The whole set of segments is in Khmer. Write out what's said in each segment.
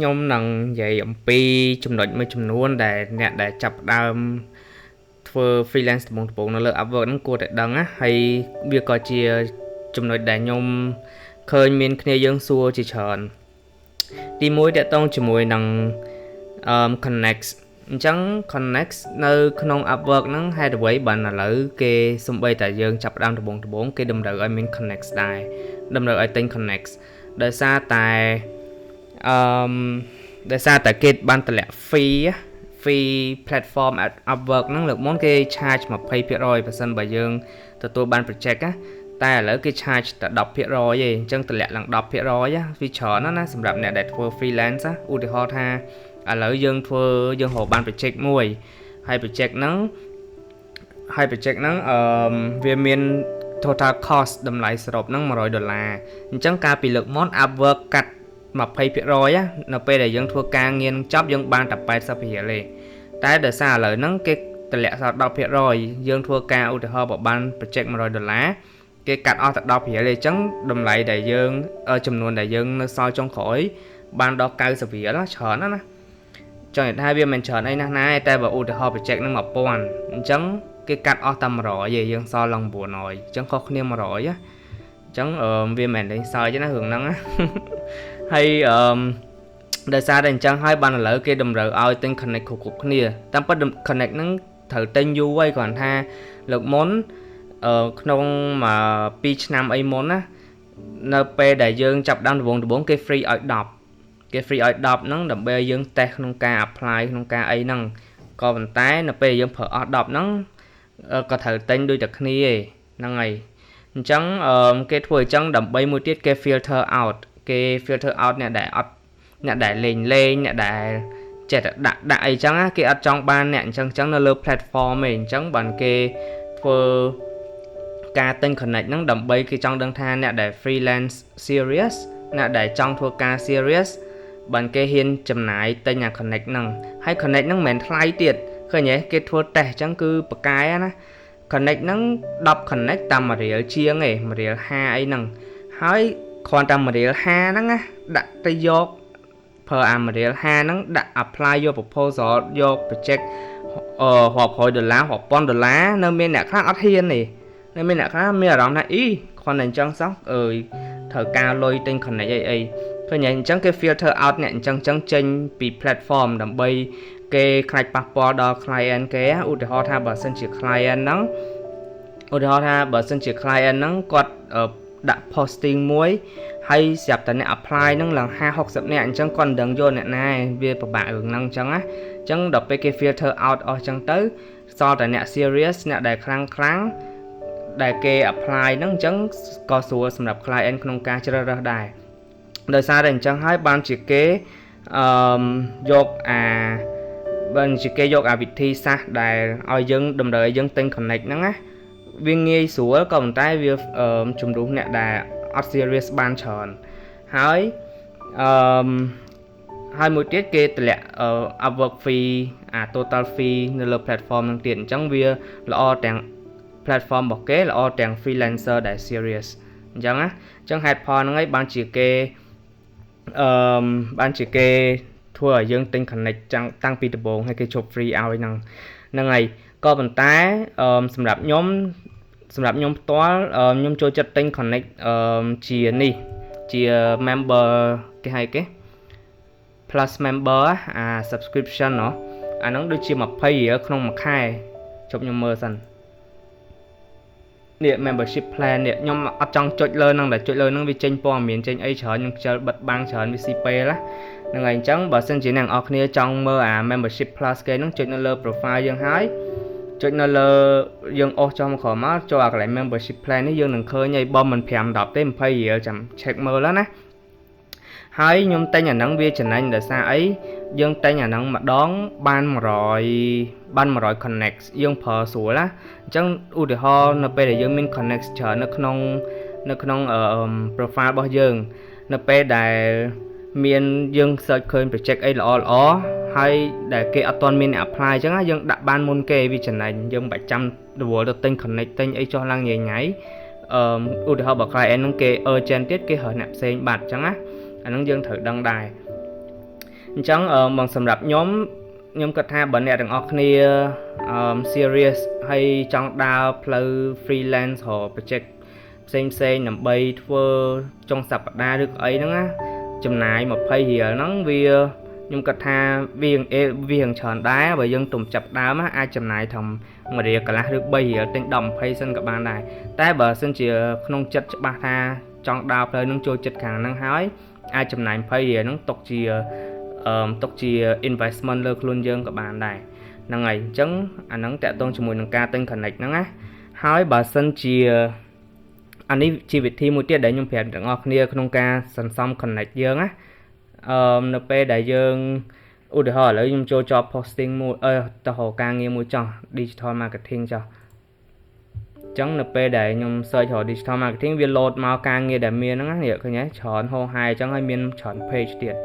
ខ្ញុំនឹងនិយាយអំពីចំណុចមួយចំនួនដែលអ្នកដែលចាប់ផ្ដើមធ្វើ freelance ដំបូងៗនៅលើ Upwork ហ្នឹងគួរតែដឹងណាហើយវាក៏ជាចំណុចដែលខ្ញុំឃើញមានគ្នាយើងសួរជាច្រើនទី1តាក់ទងជាមួយនឹងconnect អញ្ចឹង connect នៅក្នុង Upwork ហ្នឹងហេតុអ្វីបានឥឡូវគេសំបីតែយើងចាប់ផ្ដើមដំបូងគេតម្រូវឲ្យមាន connect ដែរតម្រូវឲ្យទិញ connect ដោយសារតែគេបានតម្លាក់ fee platform at Upwork ហ្នឹងលើកមុនគេ charge 20% បើសិនបើយើងទទួលបាន project ណាតែឥឡូវគេ charge តែ 10% ទេអញ្ចឹងតម្លាក់ឡើង 10% វាច្រើនណាស់សម្រាប់អ្នកដែលធ្វើ freelance ឧទាហរណ៍ថាឥឡូវយើងរកបាន project មួយហើយ project ហ្នឹងវាមាន total cost តម្លៃសរុបហ្នឹង$100អញ្ចឹងកាលពីលើកមុន Upwork កាត់20% នៅពេលដែលយើងធ្វើការងារនឹងចប់យើងបានតែ80%ទេតែដោយសារឥឡូវហ្នឹងគេតម្លាក់សល់ 10% យើងធ្វើការឧទាហរណ៍បើបាន project $100គេកាត់អស់តែ 10% ទេអញ្ចឹងតម្លៃដែលយើងចំនួនដែលយើងនៅសល់ចុងក្រោយបានដល់90%ច្រើនណាស់ចង់និយាយថាវាមិនច្រើនអីណាស់ណាតែបើឧទាហរណ៍ project នឹង1000អញ្ចឹងគេកាត់អស់តែ100ទេយើងសល់ឡើង900អញ្ចឹងខុសគ្នា100ណាអញ្ចឹងវាមិនលេងសើចទេណារឿងហ្នឹងណាហើយដោយសារតែអញ្ចឹងហើយបានឥឡូវគេតម្រូវឲ្យទិញ connect គ្រប់គ្នាតាមពិត connect ហ្នឹងត្រូវទិញយូរហើយគ្រាន់ថាលើកមុនក្នុង2ឆ្នាំអីមុនណានៅពេលដែលយើងចាប់ដើមដំបូងគេ free ឲ្យ10គេ free ឲ្យ10ហ្នឹងដើម្បីឲ្យយើង test ក្នុងការ apply ក្នុងការអីហ្នឹងក៏ប៉ុន្តែនៅពេលយើងប្រើអស់10ហ្នឹងក៏ត្រូវទិញដូចតែគ្នាឯងហ្នឹងហើយអញ្ចឹងគេធ្វើអញ្ចឹងដើម្បីមួយទៀតគេ filter out អ្នកដែលលេងអ្នកដែលចេះតែដាក់អីចឹងគេអត់ចង់បានអ្នកអញ្ចឹងនៅលើ platform ឯងអញ្ចឹងបានគេធ្វើការទិញ connect ហ្នឹងដើម្បីគេចង់ដឹងថាអ្នកដែល freelance serious អ្នកដែលចង់ធ្វើការ serious បានគេហ៊ានចំណាយទិញអា connect ហ្នឹងហើយ connect ហ្នឹងមិនមែនថ្លៃទៀតឃើញទេគេធ្វើ test អញ្ចឹងគឺបកាយណា connect ហ្នឹង10 connect តាម1រៀលជាងឯង1.50អីហ្នឹងហើយគ្រាន់តែ1.50ហ្នឹងណាដាក់ទៅយកប្រើអា1.50ហ្នឹងដាក់ apply យក proposal យក project រាប់រយដុល្លាររាប់ពាន់ដុល្លារនៅមានអ្នកខ្លះអត់ហ៊ានទេនៅមានអ្នកខ្លះមានអារម្មណ៍ថាគ្រាន់តែអញ្ចឹងសោះត្រូវការលុយទិញ connect អីឃើញអញ្ចឹងគេ filter out អ្នកអញ្ចឹងចេញពី platform ដើម្បីគេខ្លាចប៉ះពាល់ដល់ client គេឧទាហរណ៍ថាបើសិនជា client ហ្នឹងគាត់ដាក់ posting មួយហើយស្រាប់តែអ្នក apply ហ្នឹងឡើង 50-60 នាក់អញ្ចឹងគាត់មិនដឹងយកអ្នកណាវាពិបាករឿងហ្នឹងអញ្ចឹងណាអញ្ចឹងដល់ពេលគេ filter out អស់អញ្ចឹងទៅសល់តែអ្នក serious អ្នកដែលខ្លាំងដែលគេ apply ហ្នឹងអញ្ចឹងក៏ស្រួលសម្រាប់ client ក្នុងការជ្រើសរើសដែរដោយសារតែអញ្ចឹងហើយបានជាគេយកអាវិធីសាស្ត្រដែលឲ្យយើងតម្រូវឲ្យយើងទិញ connect ហ្នឹងណាវាងាយស្រួលក៏ប៉ុន្តែវាជំរុញអ្នកដែលអត់ serious បានច្រើនហើយមួយទៀតគេតម្លាក់ Upwork fee total fee នៅលើ platform ហ្នឹងទៀតអញ្ចឹងវាល្អទាំង platform របស់គេល្អទាំង freelancer ដែល serious អញ្ចឹងណាអញ្ចឹងហេតុផលហ្នឹងឯងបានជាគេធ្វើឲ្យយើងទិញ connect តាំងពីដំបូងហើយគេជប់ free ឲ្យហ្នឹងហើយក៏ប៉ុន្តែសម្រាប់ខ្ញុំផ្ទាល់ខ្ញុំចូលចិត្តទិញ connect ជា member គេហៅគេ plus member subscription អាហ្នឹងដូចជា$20ក្នុងមួយខែជប់ខ្ញុំមើលសិននេះ membership plan នេះខ្ញុំអត់ចង់ចុចលើហ្នឹងតែចុចលើហ្នឹងវាចេញព័ត៌មានចេញអីច្រើនខ្ញុំខ្ជិលបិទបាំងច្រើនវាស៊ីពេលហ្នឹងហើយអញ្ចឹងបើសិនជាអ្នកនរគ្នាចង់មើលmembership plus គេហ្នឹងចុចនៅលើ profile យើងហើយចុចនៅលើយើងអស់ចុះមកក្រោមមកចូលកន្លែង membership plan នេះយើងនឹងឃើញហើយបើមិន5-10ទេ$20ចាំ check មើលណាហើយខ្ញុំទិញអាហ្នឹងវាចំណេញដោយសារអីយើងទិញអាហ្នឹងម្ដងបាន100 connect យើងប្រើស្រួលណាអញ្ចឹងឧទាហរណ៍នៅពេលដែលយើងមាន connect ច្រើននៅក្នុង profile របស់យើងនៅពេលដែលមានយើង search ឃើញ project អីល្អហើយដែលគេអត់ទាន់មាន apply អញ្ចឹងយើងដាក់បានមុនគេវាចំណេញយើងមិនបាច់ចាំរវល់ទៅទិញ connect ទិញអីចុះឡើងញ៉ៃឧទាហរណ៍បើ client ហ្នឹងគេ urgent ទៀតគេហៅអ្នកផ្សេងបាត់អញ្ចឹងណាអាហ្នឹងយើងត្រូវដឹងដែរ អញ្ចឹងបងសម្រាប់ខ្ញុំគិតថាបើអ្នកទាំងអស់គ្នាserious ហើយចង់ដើរផ្លូវ freelance ឬ project ផ្សេងដើម្បីធ្វើចុងសប្តាហ៍ឬអីហ្នឹងណាចំណាយ20រៀលហ្នឹងវាខ្ញុំគិតថាវាច្រើនដែរបើយើងទុំចាប់ដើមអាចចំណាយធំ1រៀលកន្លះឬ3រៀលទិញ10 20សិនក៏បានដែរតែបើសិនជាក្នុងចិត្តច្បាស់ថាចង់ដើរផ្លូវហ្នឹងចូលចិត្តខាងហ្នឹងហើយអាចចំណាយ20រៀលហ្នឹងទុកជា investment លើខ្លួនយើងក៏បានដែរហ្នឹងហើយអញ្ចឹងអាហ្នឹងតាក់ទងជាមួយនឹងការទិញ connect ហ្នឹងណាហើយបើសិនជាអានេះជាវិធីមួយទៀតដែលខ្ញុំប្រាប់ទាំងអស់គ្នាក្នុងការសន្សំ connect យើងណានៅពេលដែលយើងឧទាហរណ៍ឥឡូវខ្ញុំចូល job posting មួយទៅរកការងារមួយចោះ digital marketing ចោះអញ្ចឹងនៅពេលដែលខ្ញុំ search រក digital marketing វា load មកការងារដែលមានហ្នឹងណានេះឃើញទេច្រើនហោហាយអញ្ចឹងហើយមានច្រើន page ទៀត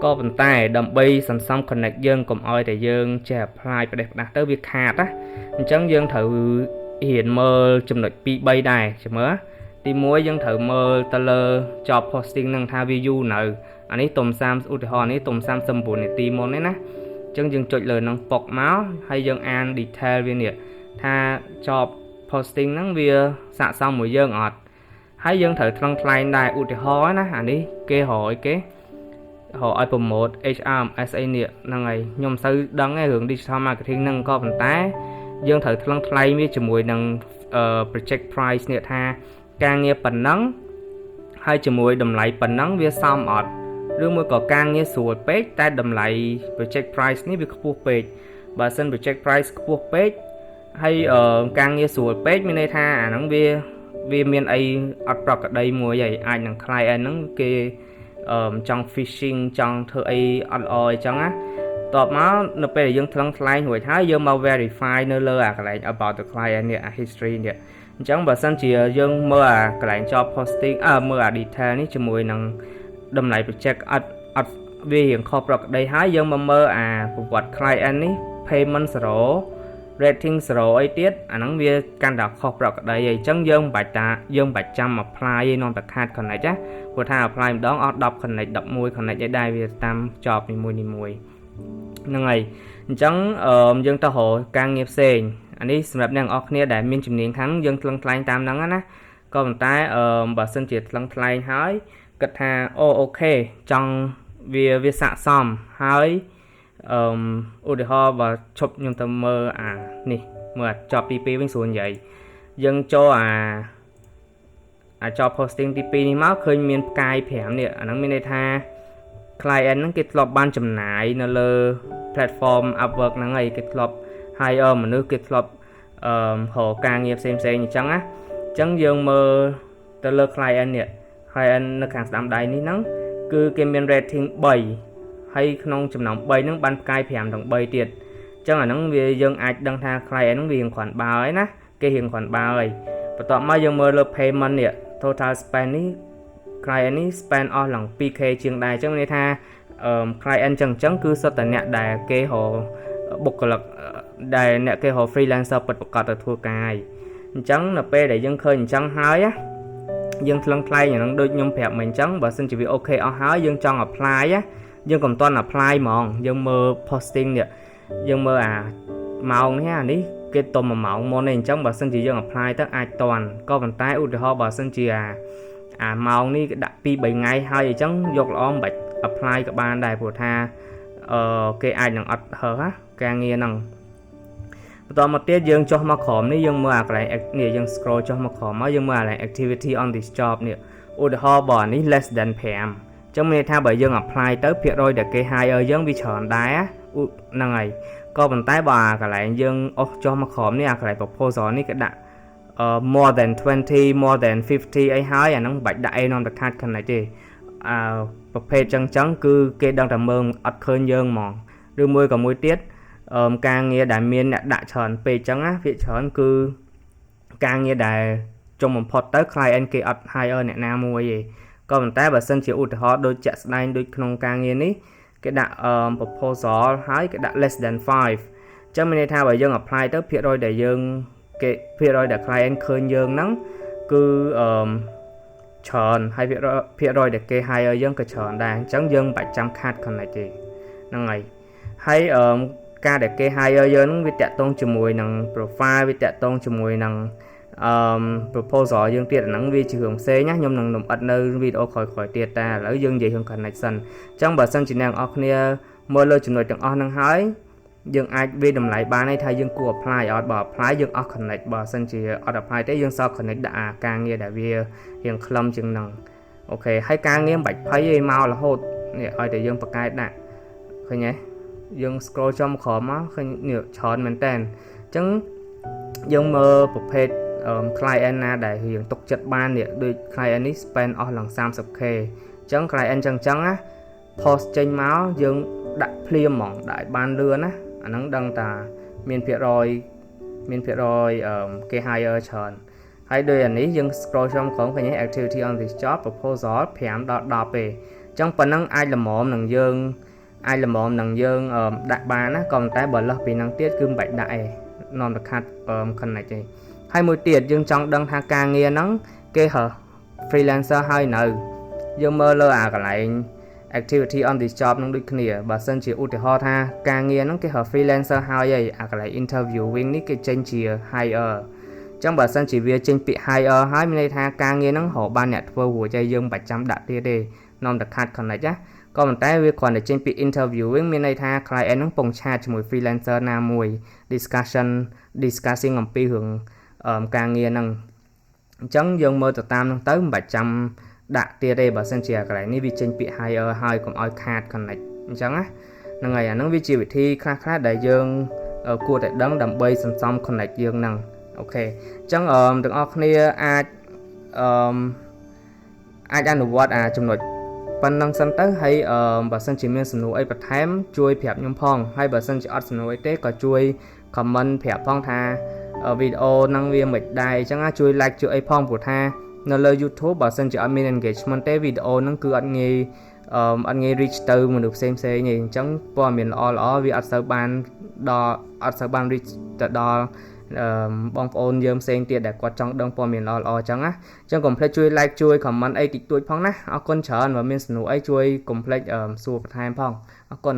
ក៏ប៉ុន្តែដើម្បីសន្សំ connect យើងកុំឲ្យតែយើងចេះ apply ផ្ដេសផ្ដាស់ទៅវាខាតណាអញ្ចឹងយើងត្រូវរៀនមើលចំណុច 2-3 ដែរចាំមើលទី1យើងត្រូវមើលទៅលើ job posting ហ្នឹងថាវាយូរនៅអានេះទុំ30ឧទាហរណ៍នេះទុំ39នាទីមុននេះណាអញ្ចឹងយើងចុចលើហ្នឹងប៉ុកមកហើយយើងអាន detail វានេះថា job posting ហ្នឹងវាស័ក្តិសមមួយយើងអត់ហើយយើងត្រូវថ្លឹងថ្លែងដែរឧទាហរណ៍ណាអានេះគេរកឲ្យ promote HRMS អីនេះហ្នឹងហើយខ្ញុំមិនសូវដឹងទេរឿង digital marketing ហ្នឹងក៏ប៉ុន្តែយើងត្រូវថ្លឹងថ្លែងវាជាមួយនឹងproject price នេះថាការងារប៉ុណ្ណឹងហើយជាមួយតម្លៃប៉ុណ្ណឹងវាសមអត់ឬមួយក៏ការងារស្រួលពេកតែតម្លៃ project price នេះវាខ្ពស់ពេកបើសិន project price ខ្ពស់ពេកហើយការងារស្រួលពេកមានន័យថាអាហ្នឹងវាមានអីអត់ប្រក្រតីមួយហើយអាចនឹង client ហ្នឹងគេចង់ phishing ចង់ធ្វើអីអត់ល្អអីចឹងណាតបមកនៅពេលដែលយើងថ្លឹងថ្លែងរួចហើយយើងមក verify នៅលើអាកន្លែង about the client នេះ history នេះអញ្ចឹងបើសិនជាយើងមើលអាកន្លែង job posting មើលអា detail នេះជាមួយនឹងតម្លៃ project អត់វារៀងខុសប្រក្រតីហើយយើងមកមើលអាប្រវត្តិ client នេះ payment 0 rating 0អីទៀតអាហ្នឹងវាកាន់តែខុសប្រក្រតីហើយអញ្ចឹងយើងមិនបាច់ចាំ apply ឯនាំតែខាត connect ណាព្រោះថា apply ម្ដងអស់10 connect 11 connect ឯដែរវាតាម job នីមួយហ្នឹងហើយអញ្ចឹងយើងទៅរកការងារផ្សេងអានេះសម្រាប់អ្នកនរអគ្នាដែលមានជំនាញខាងយើងថ្លឹងថ្លែងតាមហ្នឹងណាក៏ប៉ុន្តែបើសិនជាថ្លឹងថ្លែងហើយគិតថាអូខេចង់វាស័ក្តិសមហើយឧទាហរណ៍បើឈប់ខ្ញុំទៅមើលអានេះមើលចប់ទី2វិញស្រួលនិយាយយើងចូលអា job posting ទី2នេះមកឃើញមានផ្កាយ5នេះអាហ្នឹងមានន័យថា client ហ្នឹងគេធ្លាប់បានចំណាយនៅលើ platform Upwork ហ្នឹងហើយគេធ្លាប់ hire មនុស្សគេធ្លាប់រកការងារផ្សេងអញ្ចឹងណាអញ្ចឹងយើងមើលទៅលើ client នេះ client នៅខាងស្ដាំដៃនេះហ្នឹងគឺគេមាន rating 3ហើយក្នុងចំណោម3ហ្នឹងបានផ្កាយ5ទាំង3ទៀតអញ្ចឹងអាហ្នឹងវាយើងអាចដឹងថា client ហ្នឹងវារៀងគ្រាន់បើហើយណាគេរៀងគ្រាន់បើហើយបន្ទាប់មកយើងមើលលើ payment នេះ total spend នេះ client នេះ spend អស់ឡើង 2k ជាងដែរអញ្ចឹងមានន័យថាclient អញ្ចឹងគឺសុទ្ធតែអ្នកដែលគេរកបុគ្គលិកដែលអ្នកគេរក freelancer ពិតប្រាកដទៅធ្វើការហើយអញ្ចឹងនៅពេលដែលយើងឃើញអញ្ចឹងហើយយើងថ្លឹងថ្លែងអាហ្នឹងដូចខ្ញុំប្រាប់មិញអញ្ចឹងបើសិនជាវាអូខេអស់ហើយយើងចង់ apply យើងកុំទាន់ apply ហ្មងយើងមើល posting នេះយើងមើលអាម៉ោងនេះអានេះគេទុំ1ម៉ោងមុនទេអញ្ចឹងបើសិនជាយើង apply ទៅអាចតាន់ក៏ប៉ុន្តែឧទាហរណ៍បើសិនជាអាម៉ោងនេះគេដាក់ 2-3 ថ្ងៃហើយអញ្ចឹងយកល្អមិនបាច់ apply ក៏បានដែរព្រោះថាគេអាចនឹងអត់ហើណាការងារហ្នឹងបន្តមកទៀតយើងចុះមកក្រោមនេះយើងមើលអាកន្លែងនេះយើង scroll ចុះមកក្រោមមកយើងមើលអាកន្លែង activity on this job នេះឧទាហរណ៍បើនេះ less than 5អញ្ចឹងមានន័យថាបើយើង apply ទៅភាគរយដែលគេ hire យើងវាច្រើនដែរហ្នឹងហើយក៏ប៉ុន្តែបើអាកន្លែងយើងអស់ចុះមកក្រោមនេះអាកន្លែង proposal នេះគេដាក់ more than 20 more than 50អីហើយអាហ្នឹងមិនបាច់ដាក់អីនាំតែខាត connect ទេប្រភេទចឹងគឺគេដឹងតែមើលអត់ឃើញយើងហ្មងឬមួយក៏មួយទៀតការងារដែលមានអ្នកដាក់ច្រើនពេកចឹងណាវាច្រើនគឺការងារដែលចុងបំផុតទៅ client គេអត់ hire អ្នកណាមួយទេក៏ប៉ុន្តែបើសិនជាឧទាហរណ៍ដូចជាក់ស្ដែងដូចក្នុងការងារនេះគេដាក់proposal ហើយគេដាក់ less than 5អញ្ចឹងមានន័យថាបើយើង apply ទៅភាគរយដែលភាគរយដែល client ឃើញយើងហ្នឹងគឺច្រើនហើយភាគរយដែលគេ hire យើងក៏ច្រើនដែរអញ្ចឹងយើងមិនបាច់ចាំខាត connect ទេ ហ្នឹងហើយហើយការដែលគេ hire យើងហ្នឹងវាតាក់ទងជាមួយនឹង profile វាតាក់ទងជាមួយនឹងproposal យើងទៀតអាហ្នឹងវាជារឿងផ្សេងណាខ្ញុំនឹងលម្អិតនៅវីដេអូក្រោយៗទៀតតែឥឡូវយើងនិយាយរឿង connection អញ្ចឹងបើសិនជាអ្នកនរអគ្នាមើលលើចំណុចទាំងអស់ហ្នឹងហើយយើងអាចវាតម្លៃបានហើយថាយើងគួរ apply អត់បើ apply យើងអស់ connect បើសិនជាអត់ apply ទេយើងសល់ connect ដាក់អាការងារដែលវារៀងខ្លឹមជាងហ្នឹងអូខេហើយការងារមិនបាច់ភ័យទេមករហូតនេះឲ្យតែយើងបកកែដាក់ឃើញទេយើង scroll ចំក្រោមមកឃើញនេះច្រើនមែនតើអញ្ចឹងយើងមើលប្រភេទclient ណាដែលរៀងទុកចិត្តបាននេះដូច client នេះ spend អស់ឡើង 30k អញ្ចឹង client អញ្ចឹងណា post ចេញមកយើងដាក់ភ្លាមហ្មងដាក់ឲ្យបានលឿនណាអាហ្នឹងដឹងថាមានភាគរយគេ hire ច្រើនហើយដោយអានេះយើង scroll ចំក្រោមឃើញ activity on this job proposal 5ដល់10ទេអញ្ចឹងប៉ុណ្ណឹងអាចល្មមនឹងយើងដាក់បានណាក៏ប៉ុន្តែបើលើសពីហ្នឹងទៀតគឺមិនបាច់ដាក់ទេនាំទៅខាត់ connect ទេហើយមួយទៀតយើងចង់ដឹងថាការងារហ្នឹងគេហៅ freelancer ហើយនៅយើងមើលលើអាកន្លែង activity on this job នឹងដូចគ្នាបើសិនជាឧទាហរណ៍ថាការងារហ្នឹងគេហៅ freelancer ហើយអាកន្លែង interviewing នេះគេចេញជា hire អញ្ចឹងបើសិនជាវាចេញពាក្យ hire ហើយមានន័យថាការងារហ្នឹងរកបានអ្នកធ្វើរួចហើយយើងមិនបាច់ចាំដាក់ទៀតទេនាំទៅខាត់ connect ណាក៏ប៉ុន្តែវាគ្រាន់តែចេញពី interviewing មានន័យថា client ហ្នឹងពងឆាតជាមួយ freelancer ណាមួយ discussing អំពីរឿងការងារហ្នឹងអញ្ចឹងយើងមើលទៅតាមហ្នឹងទៅមិនបាច់ចាំដាក់ទៀតទេបើសិនជាកន្លែងនេះវាចេញពាក្យ hire ហើយកុំឲ្យខាត connect អញ្ចឹងណាហ្នឹងហើយអាហ្នឹងវាជាវិធីខ្លះៗដែលយើងគួរតែដឹងដើម្បីសន្សំ connect យើងហ្នឹងអូខេអញ្ចឹងទាំងអស់គ្នាអាចអនុវត្តចំណុចប៉ុណ្ណឹងសិនទៅហើយបើសិនជាមានសំណួរអីបន្ថែមជួយប្រាប់ខ្ញុំផងហើយបើសិនជាអត់សំណួរអីទេក៏ជួយ comment ប្រាប់ផងថាវីដេអូហ្នឹងវាមិនដែរអញ្ចឹងជួយ like ជួយអីផងព្រោះថានៅលើ YouTube បើសិនជាអត់មាន engagement ទេវីដេអូហ្នឹងគឺអត់ងាយ reach ទៅមនុស្សផ្សេងៗទេអញ្ចឹងព័ត៌មានល្អវាអត់សូវបាន reach ទៅដល់បងប្អូនយើងផ្សេងទៀតដែលគាត់ចង់ដឹងព័ត៌មានល្អអញ្ចឹងណាអញ្ចឹងកុំភ្លេចជួយ like ជួយ comment អីតិចតួចផងណាអរគុណច្រើនបើមានសំណួរអីជួយកុំភ្លេចសួរបន្ថែមផងអរគុណ